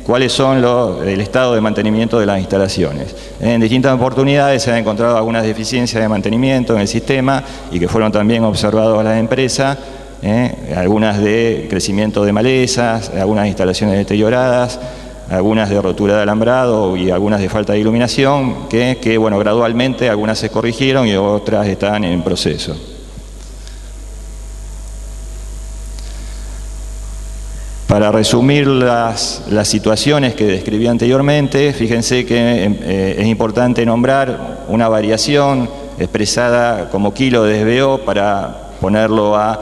cuáles son el estado de mantenimiento de las instalaciones. En distintas oportunidades se han encontrado algunas deficiencias de mantenimiento en el sistema y que fueron también observados a las empresas, algunas de crecimiento de malezas, algunas instalaciones deterioradas, algunas de rotura de alambrado y algunas de falta de iluminación, que bueno, gradualmente algunas se corrigieron y otras están en proceso. Para resumir las situaciones que describí anteriormente, fíjense que es importante nombrar una variación expresada como kilo de SBO para ponerlo a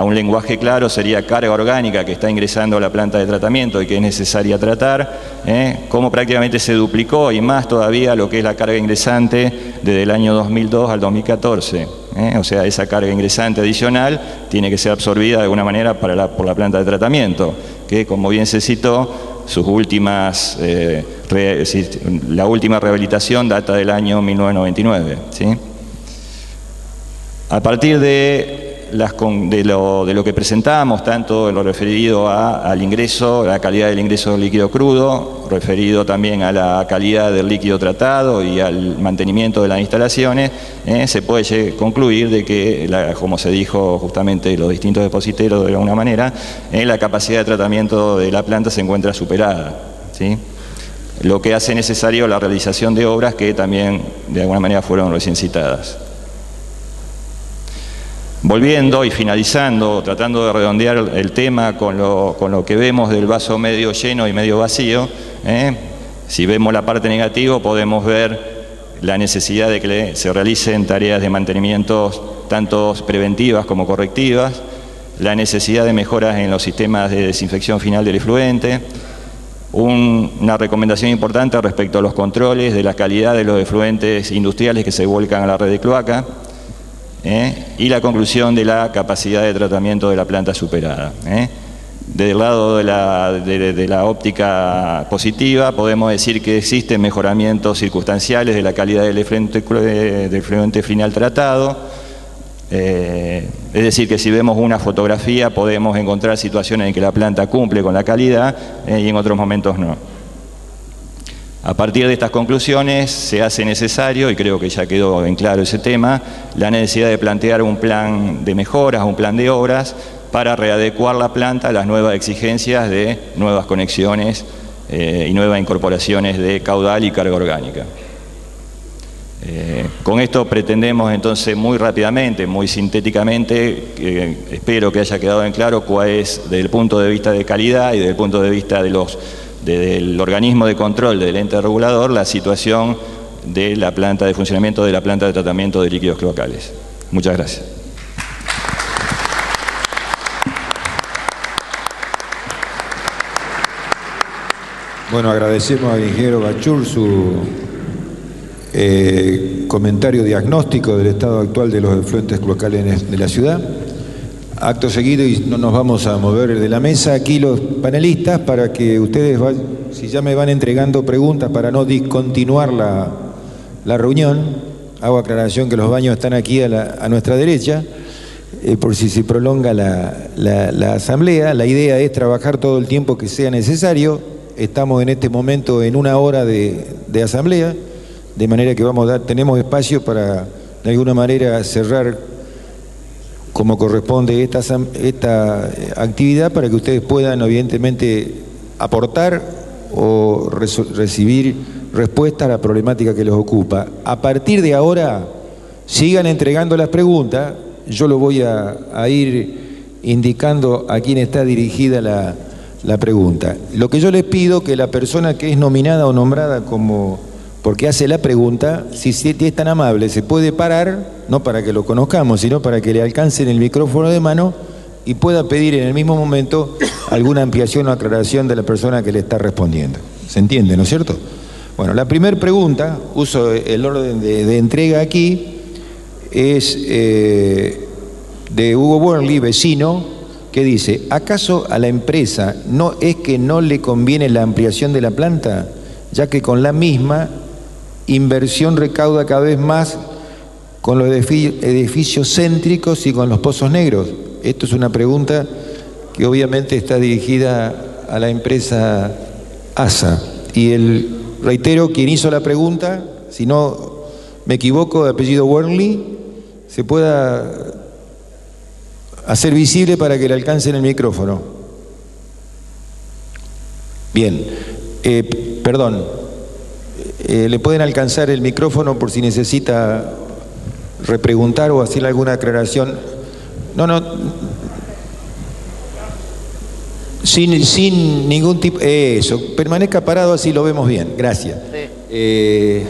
un lenguaje claro, sería carga orgánica que está ingresando a la planta de tratamiento y que es necesaria tratar, como prácticamente se duplicó y más todavía lo que es la carga ingresante desde el año 2002 al 2014. O sea, esa carga ingresante adicional tiene que ser absorbida de alguna manera por la planta de tratamiento, que como bien se citó, la última rehabilitación data del año 1999. ¿Sí? A partir de lo que presentamos, tanto en lo referido al ingreso, a la calidad del ingreso líquido crudo, referido también a la calidad del líquido tratado y al mantenimiento de las instalaciones, se puede concluir de que, como se dijo justamente los distintos depositeros de alguna manera, la capacidad de tratamiento de la planta se encuentra superada, ¿sí? Lo que hace necesario la realización de obras que también de alguna manera fueron recién citadas. Volviendo y finalizando, tratando de redondear el tema con lo que vemos del vaso medio lleno y medio vacío, si vemos la parte negativa podemos ver la necesidad de que se realicen tareas de mantenimiento tanto preventivas como correctivas, la necesidad de mejoras en los sistemas de desinfección final del efluente, una recomendación importante respecto a los controles de la calidad de los efluentes industriales que se vuelcan a la red de cloaca, y la conclusión de la capacidad de tratamiento de la planta superada. Desde el lado de la óptica positiva podemos decir que existen mejoramientos circunstanciales de la calidad del efluente final tratado, es decir, que si vemos una fotografía podemos encontrar situaciones en que la planta cumple con la calidad y en otros momentos no. A partir de estas conclusiones se hace necesario, y creo que ya quedó en claro ese tema, la necesidad de plantear un plan de mejoras, un plan de obras para readecuar la planta a las nuevas exigencias de nuevas conexiones y nuevas incorporaciones de caudal y carga orgánica. Con esto pretendemos entonces muy rápidamente, muy sintéticamente, espero que haya quedado en claro cuál es desde el punto de vista de calidad y desde el punto de vista del organismo de control del ente regulador, la situación de la planta de funcionamiento de la planta de tratamiento de líquidos cloacales. Muchas gracias. Bueno, agradecemos al ingeniero Bachur su comentario diagnóstico del estado actual de los efluentes cloacales de la ciudad. Acto seguido, y no nos vamos a mover de la mesa, aquí los panelistas, para que ustedes, si ya me van entregando preguntas para no discontinuar la reunión, hago aclaración que los baños están aquí a nuestra derecha, por si se prolonga la asamblea. La idea es trabajar todo el tiempo que sea necesario. Estamos en este momento en 1 hora de asamblea, de manera que tenemos espacio para de alguna manera cerrar como corresponde esta actividad, para que ustedes puedan evidentemente aportar o recibir respuestas a la problemática que los ocupa. A partir de ahora, sigan entregando las preguntas. Yo lo voy a ir indicando a quién está dirigida la pregunta. Lo que yo les pido, que la persona que es nominada o nombrada porque hace la pregunta, si es tan amable, se puede parar, no para que lo conozcamos, sino para que le alcancen el micrófono de mano y pueda pedir en el mismo momento alguna ampliación o aclaración de la persona que le está respondiendo. ¿Se entiende, no es cierto? Bueno, la primera pregunta, uso el orden de entrega aquí, es de Hugo Burnley, vecino, que dice: ¿acaso a la empresa no es que no le conviene la ampliación de la planta, ya que con la misma inversión recauda cada vez más con los edificios céntricos y con los pozos negros? Esto es una pregunta que obviamente está dirigida a la empresa ASA. Y reitero, quien hizo la pregunta, si no me equivoco, de apellido Wernley, se pueda hacer visible para que le alcancen el micrófono. Bien, perdón, le pueden alcanzar el micrófono por si necesita repreguntar o hacer alguna aclaración. Sin ningún tipo... Eso, permanezca parado, así lo vemos bien. Gracias. Sí.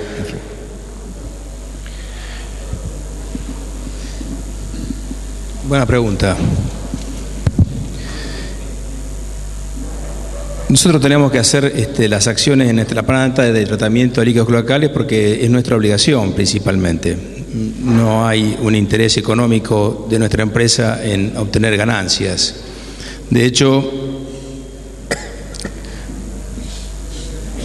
Buena pregunta. Nosotros tenemos que hacer las acciones en nuestra planta de tratamiento de líquidos cloacales porque es nuestra obligación principalmente. No hay un interés económico de nuestra empresa en obtener ganancias. De hecho,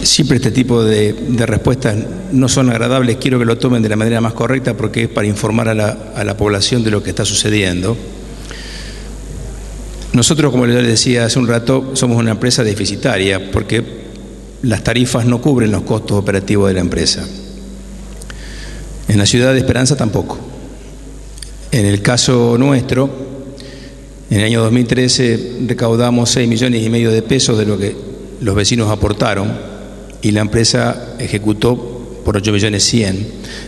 siempre este tipo de respuestas no son agradables. Quiero que lo tomen de la manera más correcta porque es para informar a la población de lo que está sucediendo. Nosotros, como les decía hace un rato, somos una empresa deficitaria porque las tarifas no cubren los costos operativos de la empresa. En la ciudad de Esperanza tampoco. En el caso nuestro, en el año 2013 recaudamos 6,5 millones de pesos de lo que los vecinos aportaron y la empresa ejecutó por 8,1 millones.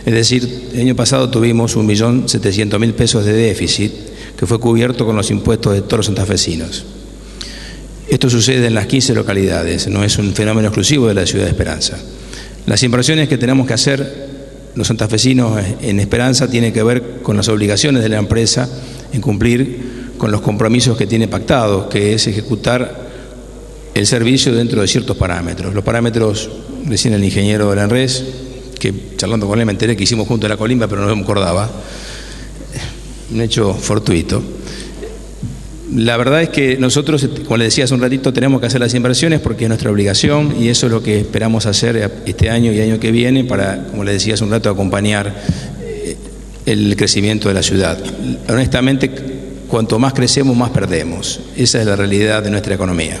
Es decir, el año pasado tuvimos 1,700,000 pesos de déficit que fue cubierto con los impuestos de todos los santafesinos. Esto sucede en las 15 localidades, no es un fenómeno exclusivo de la ciudad de Esperanza. Las inversiones que tenemos que hacer los santafesinos en Esperanza tienen que ver con las obligaciones de la empresa en cumplir con los compromisos que tiene pactados, que es ejecutar el servicio dentro de ciertos parámetros. Los parámetros, decía el ingeniero de la ANRES, que charlando con él me enteré que hicimos junto a la Colimba, pero no me acordaba, un hecho fortuito. La verdad es que nosotros, como les decía hace un ratito, tenemos que hacer las inversiones porque es nuestra obligación y eso es lo que esperamos hacer este año y año que viene para, como les decía hace un rato, acompañar el crecimiento de la ciudad. Honestamente, cuanto más crecemos, más perdemos. Esa es la realidad de nuestra economía.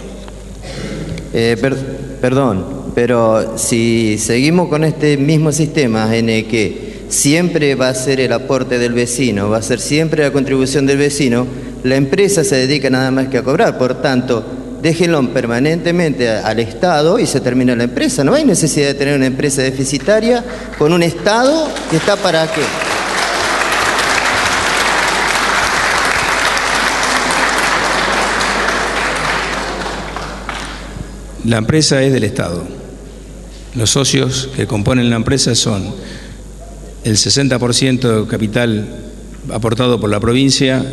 Perdón, pero si seguimos con este mismo sistema en el que siempre va a ser el aporte del vecino, va a ser siempre la contribución del vecino, la empresa se dedica nada más que a cobrar. Por tanto, déjenlo permanentemente al Estado y se termina la empresa. No hay necesidad de tener una empresa deficitaria con un Estado que está para qué. La empresa es del Estado. Los socios que componen la empresa son el 60% de capital aportado por la provincia,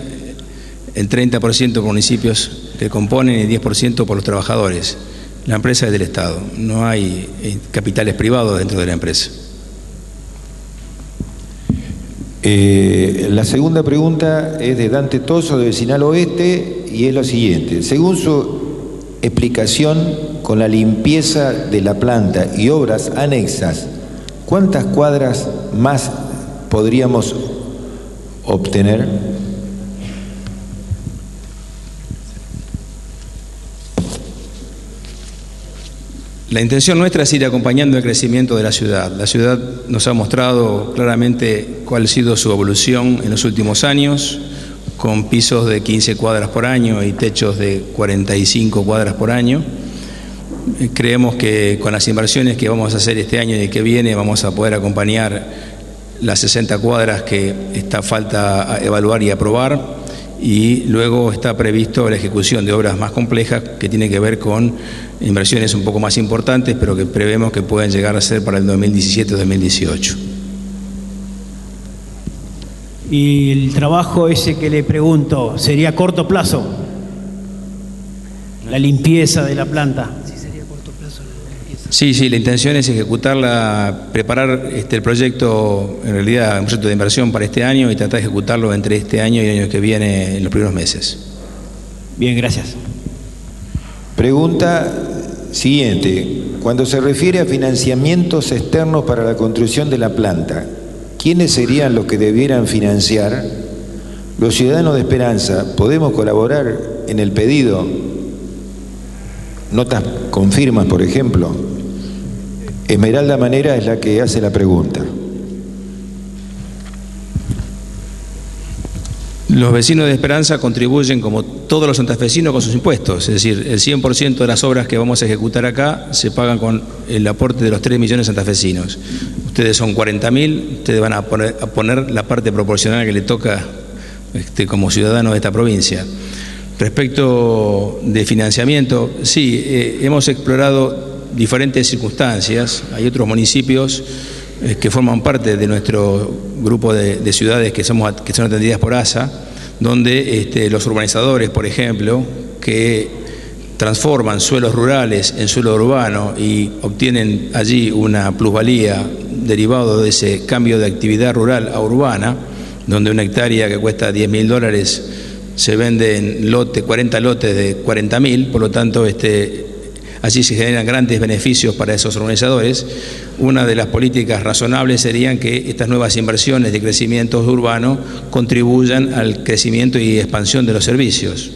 el 30% por municipios que componen y el 10% por los trabajadores. La empresa es del Estado, no hay capitales privados dentro de la empresa. La segunda pregunta es de Dante Toso, de Vecinal Oeste, y es lo siguiente. Según su explicación, con la limpieza de la planta y obras anexas, ¿cuántas cuadras más podríamos obtener? La intención nuestra es ir acompañando el crecimiento de la ciudad. La ciudad nos ha mostrado claramente cuál ha sido su evolución en los últimos años, con pisos de 15 cuadras por año y techos de 45 cuadras por año. Creemos que con las inversiones que vamos a hacer este año y el que viene vamos a poder acompañar las 60 cuadras que falta evaluar y aprobar, y luego está previsto la ejecución de obras más complejas que tiene que ver con inversiones un poco más importantes, pero que prevemos que pueden llegar a ser para el 2017-2018. Y el trabajo ese que le pregunto, ¿sería a corto plazo? La limpieza de la planta. Sí, la intención es ejecutarla, preparar el proyecto, en realidad un proyecto de inversión para este año y tratar de ejecutarlo entre este año y el año que viene en los primeros meses. Bien, gracias. Pregunta siguiente. Cuando se refiere a financiamientos externos para la construcción de la planta, ¿quiénes serían los que debieran financiar? Los ciudadanos de Esperanza, ¿podemos colaborar en el pedido notas con firmas, por ejemplo. Esmeralda Manera es la que hace la pregunta. Los vecinos de Esperanza contribuyen, como todos los santafesinos, con sus impuestos. Es decir, el 100% de las obras que vamos a ejecutar acá se pagan con el aporte de los 3 millones de santafesinos. Ustedes son 40.000, ustedes van a poner la parte proporcional que le toca como ciudadano de esta provincia. Respecto de financiamiento, sí, hemos explorado diferentes circunstancias. Hay otros municipios que forman parte de nuestro grupo de ciudades que son atendidas por ASA, donde los urbanizadores, por ejemplo, que transforman suelos rurales en suelo urbano y obtienen allí una plusvalía derivado de ese cambio de actividad rural a urbana, donde una hectárea que cuesta $10.000 se vende en 40 lotes de 40.000, por lo tanto allí se generan grandes beneficios para esos urbanizadores. Una de las políticas razonables serían que estas nuevas inversiones de crecimiento urbano contribuyan al crecimiento y expansión de los servicios.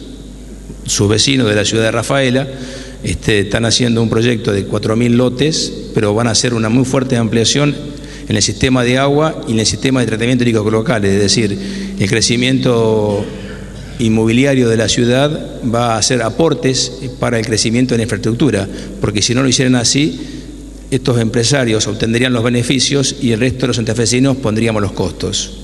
Sus vecinos de la ciudad de Rafaela están haciendo un proyecto de 4.000 lotes, pero van a hacer una muy fuerte ampliación en el sistema de agua y en el sistema de tratamiento hídrico local, es decir, el crecimiento inmobiliario de la ciudad va a hacer aportes para el crecimiento en infraestructura, porque si no lo hicieran así, estos empresarios obtendrían los beneficios y el resto de los santafesinos pondríamos los costos.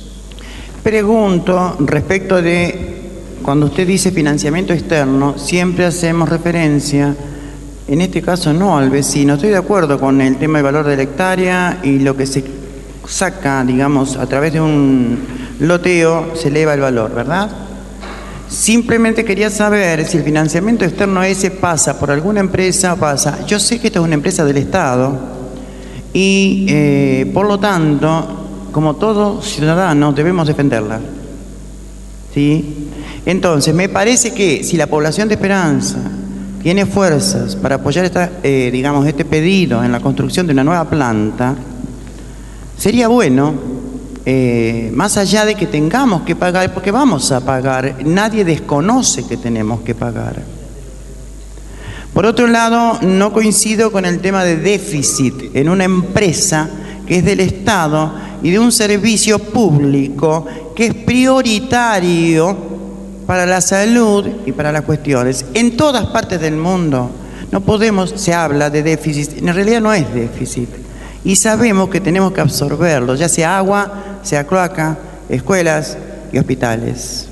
Pregunto respecto de, cuando usted dice financiamiento externo, siempre hacemos referencia, en este caso no al vecino. Estoy de acuerdo con el tema del valor de la hectárea y lo que se saca, digamos, a través de un loteo se eleva el valor, ¿verdad? Simplemente quería saber si el financiamiento externo ese pasa por alguna empresa o pasa. Yo sé que esta es una empresa del Estado y por lo tanto, como todos ciudadanos, debemos defenderla. ¿Sí? Entonces, me parece que si la población de Esperanza tiene fuerzas para apoyar este pedido en la construcción de una nueva planta, sería bueno. Más allá de que tengamos que pagar, porque vamos a pagar, nadie desconoce que tenemos que pagar. Por otro lado, no coincido con el tema de déficit en una empresa que es del Estado y de un servicio público que es prioritario para la salud y para las cuestiones. En todas partes del mundo no podemos, se habla de déficit, en realidad no es déficit. Y sabemos que tenemos que absorberlo, ya sea agua, sea cloaca, escuelas y hospitales.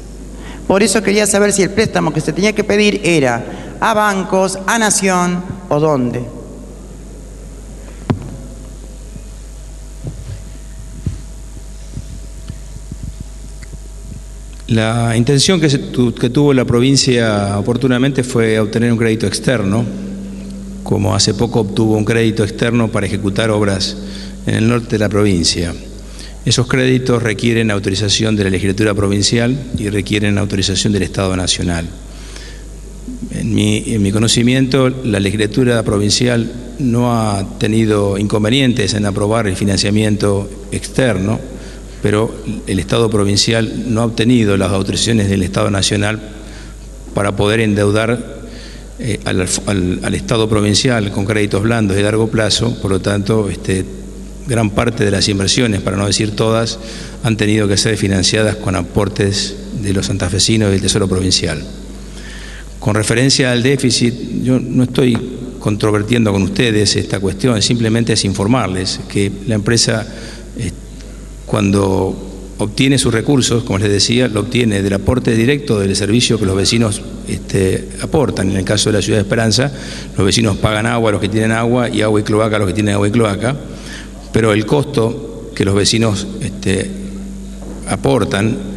Por eso quería saber si el préstamo que se tenía que pedir era a bancos, a Nación o dónde. La intención que tuvo la provincia oportunamente fue obtener un crédito externo, como hace poco obtuvo un crédito externo para ejecutar obras en el norte de la provincia. Esos créditos requieren autorización de la legislatura provincial y requieren autorización del Estado Nacional. En mi conocimiento, la legislatura provincial no ha tenido inconvenientes en aprobar el financiamiento externo, pero el Estado provincial no ha obtenido las autorizaciones del Estado Nacional para poder endeudar al Estado provincial con créditos blandos de largo plazo. Por lo tanto, gran parte de las inversiones, para no decir todas, han tenido que ser financiadas con aportes de los santafesinos y del Tesoro Provincial. Con referencia al déficit, yo no estoy controvertiendo con ustedes esta cuestión, simplemente es informarles que la empresa, cuando obtiene sus recursos, como les decía, lo obtiene del aporte directo del servicio que los vecinos aportan. En el caso de la ciudad de Esperanza, los vecinos pagan agua a los que tienen agua y agua y cloaca a los que tienen agua y cloaca, pero el costo que los vecinos aportan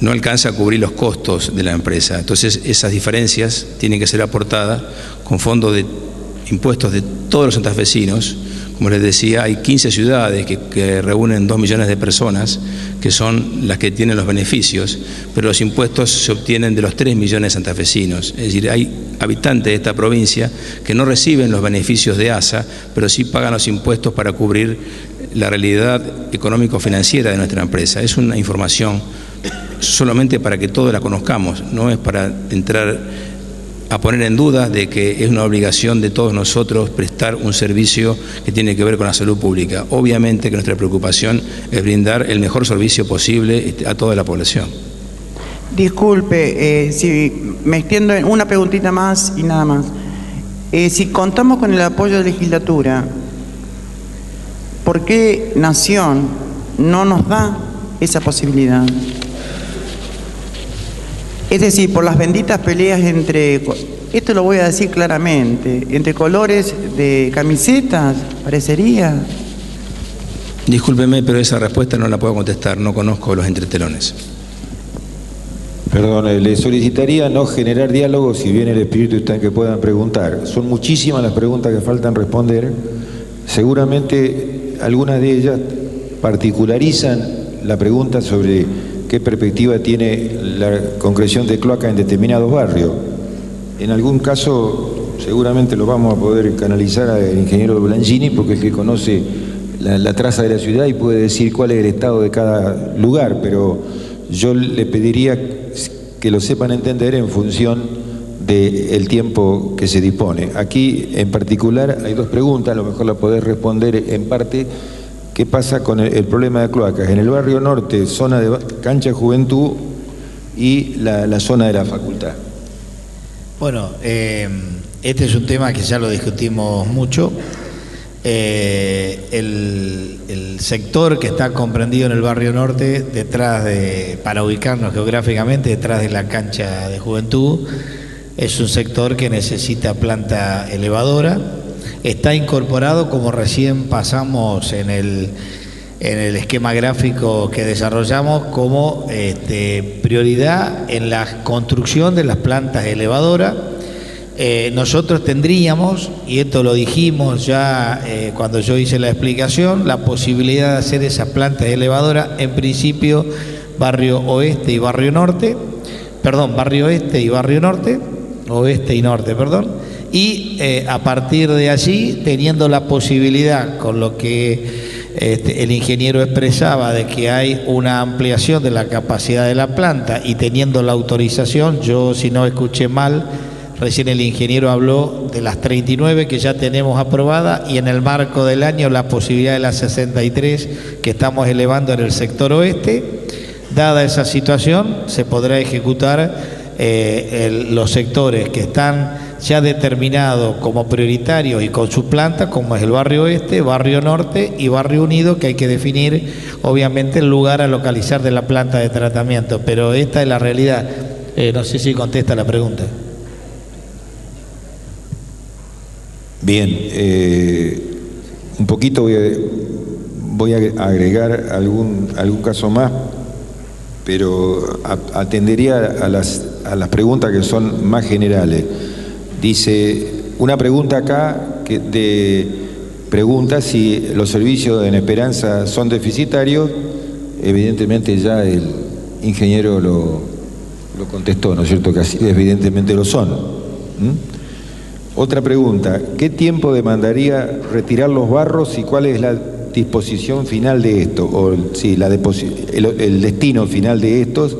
no alcanza a cubrir los costos de la empresa. Entonces, esas diferencias tienen que ser aportadas con fondos de impuestos de todos los santafesinos. Como les decía, hay 15 ciudades que reúnen 2 millones de personas, que son las que tienen los beneficios, pero los impuestos se obtienen de los 3 millones de santafesinos. Es decir, hay habitantes de esta provincia que no reciben los beneficios de ASA, pero sí pagan los impuestos para cubrir la realidad económico-financiera de nuestra empresa. Es una información solamente para que todos la conozcamos, no es para entrar a poner en duda de que es una obligación de todos nosotros prestar un servicio que tiene que ver con la salud pública. Obviamente que nuestra preocupación es brindar el mejor servicio posible a toda la población. Disculpe, si me extiendo en una preguntita más y nada más. Si contamos con el apoyo de la legislatura, ¿por qué Nación no nos da esa posibilidad? Es decir, por las benditas peleas entre, esto lo voy a decir claramente, entre colores de camisetas, parecería. Discúlpeme, pero esa respuesta no la puedo contestar, no conozco los entretelones. Perdón, le solicitaría no generar diálogo, si bien el espíritu está en que puedan preguntar. Son muchísimas las preguntas que faltan responder. Seguramente algunas de ellas particularizan la pregunta sobre qué perspectiva tiene la concreción de cloaca en determinados barrios. En algún caso seguramente lo vamos a poder canalizar al ingeniero Blangini, porque es el que conoce la traza de la ciudad y puede decir cuál es el estado de cada lugar, pero yo le pediría que lo sepan entender en función del tiempo que se dispone. Aquí en particular hay dos preguntas, a lo mejor la podés responder en parte. ¿Qué pasa con el problema de cloacas? En el barrio norte, zona de cancha de juventud y la zona de la facultad. Bueno, este es un tema que ya lo discutimos mucho. El sector que está comprendido en el barrio norte, para ubicarnos geográficamente, detrás de la cancha de juventud, es un sector que necesita planta elevadora. Está incorporado, como recién pasamos en el esquema gráfico que desarrollamos, como prioridad en la construcción de las plantas elevadoras. Nosotros tendríamos, y esto lo dijimos ya cuando yo hice la explicación, la posibilidad de hacer esas plantas elevadoras, en principio barrio oeste y barrio norte, barrio este y barrio norte, oeste y norte, y a partir de allí, teniendo la posibilidad, con lo que el ingeniero expresaba, de que hay una ampliación de la capacidad de la planta y teniendo la autorización, yo si no escuché mal, recién el ingeniero habló de las 39 que ya tenemos aprobadas y en el marco del año la posibilidad de las 63 que estamos elevando en el sector oeste. Dada esa situación, se podrá ejecutar los sectores que están ya determinados como prioritarios y con su planta, como es el barrio oeste, barrio norte y barrio unido, que hay que definir obviamente el lugar a localizar de la planta de tratamiento, pero esta es la realidad. No sé si contesta la pregunta. Bien, un poquito voy a agregar algún caso más, pero atendería a las preguntas que son más generales. Dice, una pregunta acá pregunta si los servicios en Esperanza son deficitarios. Evidentemente ya el ingeniero lo contestó, ¿no es cierto? Que así evidentemente lo son. Otra pregunta, ¿qué tiempo demandaría retirar los barros y cuál es la disposición final de esto? O sí, el destino final de estos.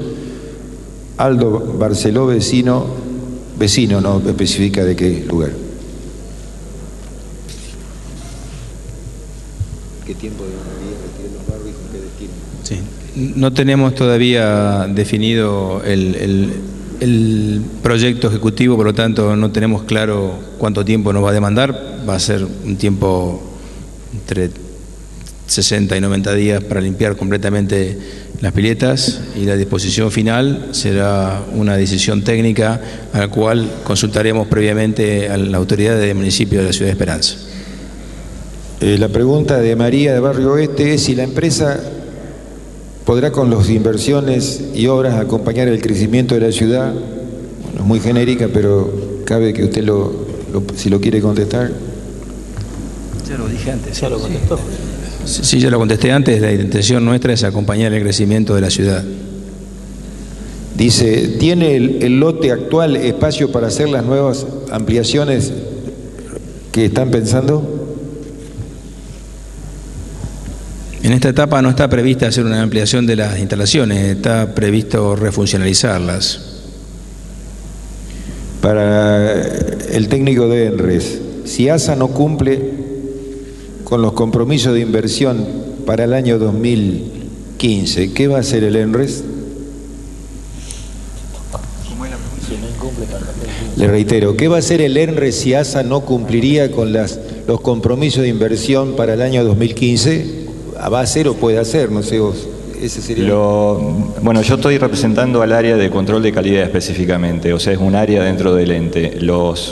Aldo Barceló, vecino, no especifica de qué lugar. ¿Qué tiempo demandaría retirar los barros y con qué destino? Sí. No tenemos todavía definido el proyecto ejecutivo, por lo tanto no tenemos claro cuánto tiempo nos va a demandar. Va a ser un tiempo entre 60 y 90 días para limpiar completamente las piletas y la disposición final será una decisión técnica a la cual consultaremos previamente a la autoridad del municipio de la Ciudad de Esperanza. La pregunta de María de Barrio Oeste es si la empresa podrá con las inversiones y obras acompañar el crecimiento de la ciudad. Bueno, es muy genérica, pero cabe que usted si lo quiere contestar. Ya lo dije antes, ya lo contestó. Sí, ya lo contesté antes. La intención nuestra es acompañar el crecimiento de la ciudad. Dice, ¿tiene el lote actual espacio para hacer las nuevas ampliaciones que están pensando? En esta etapa no está prevista hacer una ampliación de las instalaciones, está previsto refuncionalizarlas. Para el técnico de ENRES, si ASA no cumple con los compromisos de inversión para el año 2015, ¿qué va a hacer el ENRES? Le reitero, ¿qué va a hacer el ENRES si ASA no cumpliría con los compromisos de inversión para el año 2015? ¿Va a hacer o puede hacer? No sé vos. Ese sería... Bueno, yo estoy representando al área de control de calidad específicamente, o sea, es un área dentro del ente.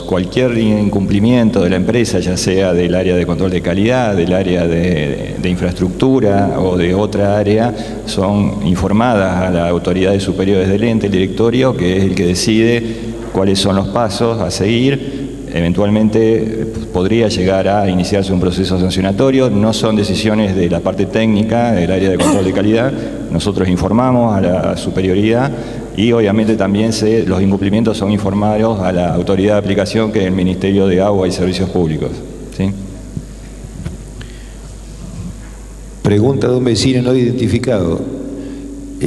Cualquier incumplimiento de la empresa, ya sea del área de control de calidad, del área de infraestructura o de otra área, son informadas a las autoridades superiores del ente, el directorio, que es el que decide cuáles son los pasos a seguir. Eventualmente podría llegar a iniciarse un proceso sancionatorio. No son decisiones de la parte técnica, del área de control de calidad. Nosotros informamos a la superioridad y obviamente también los incumplimientos son informados a la autoridad de aplicación, que es el Ministerio de Agua y Servicios Públicos. ¿Sí? Pregunta de un vecino no identificado.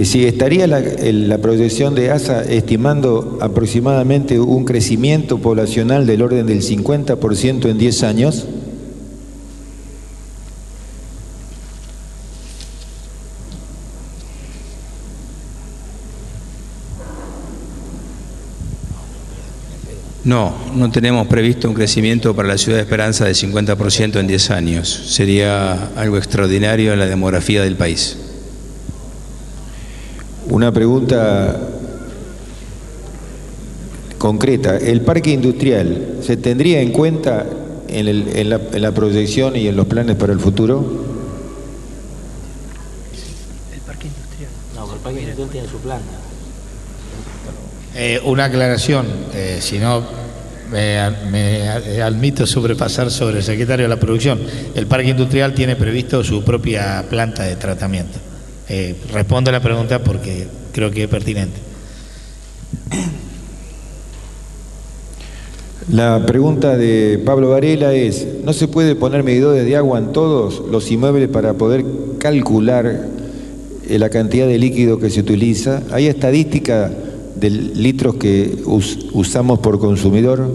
Si estaría la proyección de ASA estimando aproximadamente un crecimiento poblacional del orden del 50% en 10 años. No, no tenemos previsto un crecimiento para la ciudad de Esperanza de 50% en 10 años. Sería algo extraordinario en la demografía del país. Una pregunta concreta. ¿El parque industrial se tendría en cuenta en la proyección y en los planes para el futuro? El parque industrial. No, el parque industrial tiene su planta. Una aclaración, si no me admito sobrepasar sobre el secretario de la producción. El parque industrial tiene previsto su propia planta de tratamiento. Respondo a la pregunta porque creo que es pertinente. La pregunta de Pablo Varela es: ¿no se puede poner medidores de agua en todos los inmuebles para poder calcular la cantidad de líquido que se utiliza? ¿Hay estadística de litros que usamos por consumidor?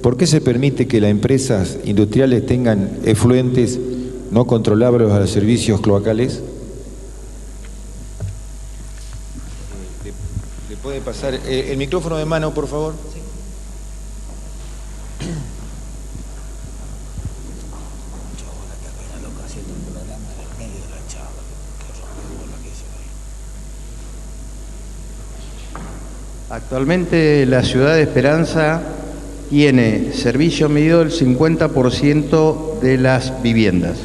¿Por qué se permite que las empresas industriales tengan efluentes no controlables a los servicios cloacales? ¿Le puede pasar el micrófono de mano, por favor? Sí. Actualmente la ciudad de Esperanza tiene servicio medido del 50% de las viviendas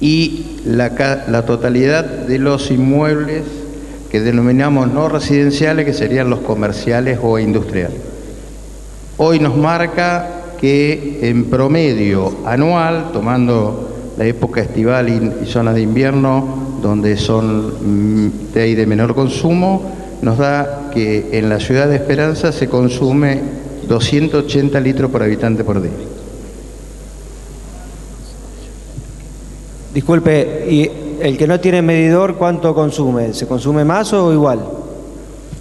y la totalidad de los inmuebles que denominamos no residenciales, que serían los comerciales o industriales. Hoy nos marca que en promedio anual, tomando la época estival y zonas de invierno, donde son de menor consumo, nos da que en la ciudad de Esperanza se consume 280 litros por habitante por día. Disculpe, ¿y el que no tiene medidor cuánto consume? ¿Se consume más o igual?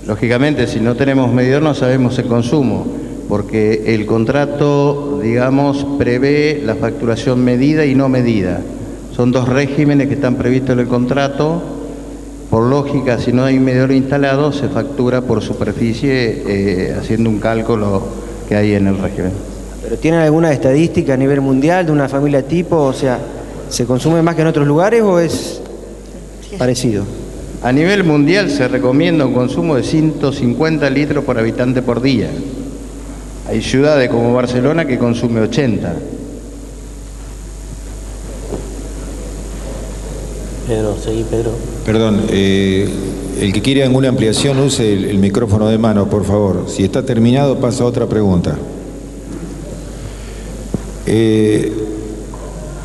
Lógicamente, si no tenemos medidor no sabemos el consumo, porque el contrato, digamos, prevé la facturación medida y no medida. Son dos regímenes que están previstos en el contrato. Por lógica, si no hay medidor instalado, se factura por superficie haciendo un cálculo que hay en el régimen. ¿Pero tienen alguna estadística a nivel mundial de una familia tipo? O sea, ¿se consume más que en otros lugares o es parecido? A nivel mundial se recomienda un consumo de 150 litros por habitante por día. Hay ciudades como Barcelona que consume 80. Pedro, seguí, Pedro. Perdón, el que quiera alguna ampliación use el micrófono de mano, por favor. Si está terminado, pasa a otra pregunta.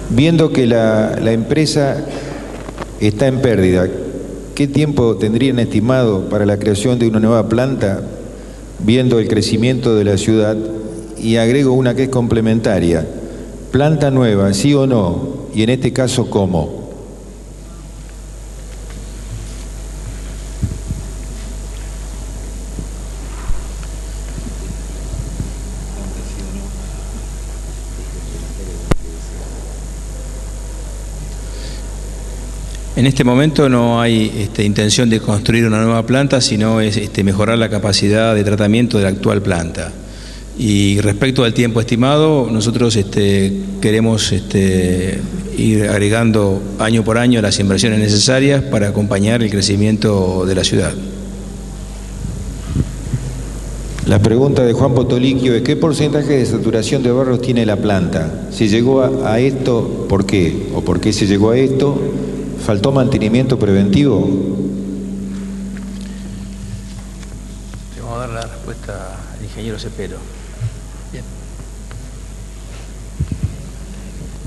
Viendo que la empresa está en pérdida, ¿qué tiempo tendrían estimado para la creación de una nueva planta, viendo el crecimiento de la ciudad? Y agrego una que es complementaria. ¿Planta nueva, sí o no? Y en este caso, ¿cómo? En este momento no hay intención de construir una nueva planta, sino es mejorar la capacidad de tratamiento de la actual planta. Y respecto al tiempo estimado, nosotros queremos ir agregando año por año las inversiones necesarias para acompañar el crecimiento de la ciudad. La pregunta de Juan Potoliquio es: ¿qué porcentaje de saturación de barros tiene la planta? Si llegó a esto, ¿por qué? ¿O por qué se llegó a esto? ¿Faltó mantenimiento preventivo? Le vamos a dar la respuesta al ingeniero Cepero. Bien.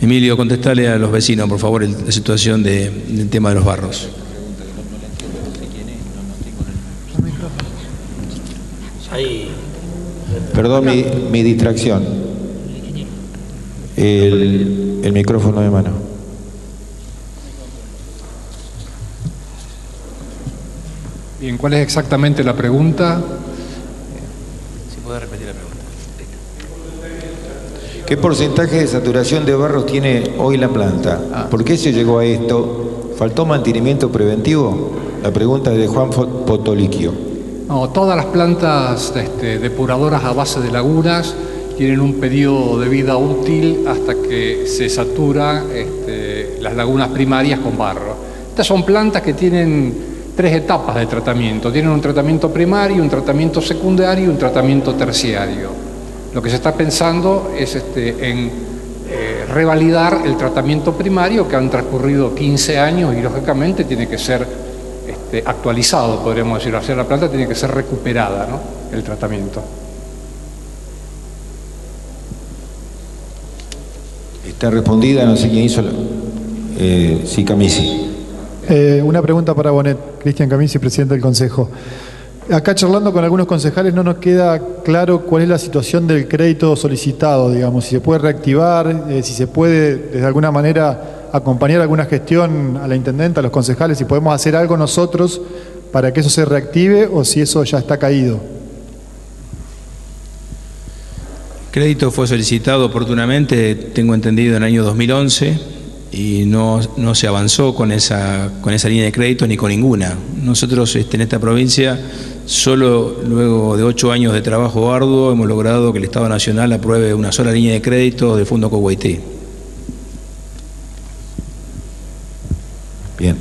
Emilio, contestale a los vecinos, por favor, la situación del tema de los barros. Perdón mi distracción. El micrófono de mano. Bien, ¿cuál es exactamente la pregunta? Si puede repetir la pregunta. ¿Qué porcentaje de saturación de barros tiene hoy la planta? ¿Por qué se llegó a esto? ¿Faltó mantenimiento preventivo? La pregunta es de Juan Potoliquio. No, todas las plantas depuradoras a base de lagunas tienen un periodo de vida útil hasta que se satura las lagunas primarias con barro. Estas son plantas que tienen 3 etapas de tratamiento. Tienen un tratamiento primario, un tratamiento secundario y un tratamiento terciario. Lo que se está pensando es en revalidar el tratamiento primario, que han transcurrido 15 años y lógicamente tiene que ser actualizado, podríamos decir. O sea, la planta tiene que ser recuperada, ¿no?, el tratamiento. Está respondida, no sé quién hizo sí, Camisi. Una pregunta para Bonet. Cristian Camisi, presidente del Consejo. Acá charlando con algunos concejales no nos queda claro cuál es la situación del crédito solicitado, digamos, si se puede reactivar, si se puede de alguna manera acompañar alguna gestión a la intendenta, a los concejales, si podemos hacer algo nosotros para que eso se reactive o si eso ya está caído. El crédito fue solicitado oportunamente, tengo entendido, en el año 2011. Y no se avanzó con esa línea de crédito ni con ninguna. Nosotros en esta provincia, solo luego de 8 años de trabajo arduo, hemos logrado que el Estado Nacional apruebe una sola línea de crédito del Fondo Coguaití. Bien.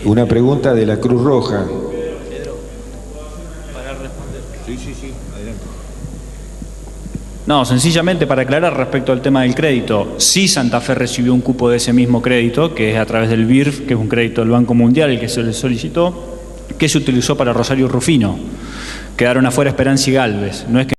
Una pregunta de la Cruz Roja. No, sencillamente para aclarar respecto al tema del crédito, sí Santa Fe recibió un cupo de ese mismo crédito, que es a través del BIRF, que es un crédito del Banco Mundial, el que se le solicitó, que se utilizó para Rosario Rufino. Quedaron afuera Esperanza y Galvez. No es que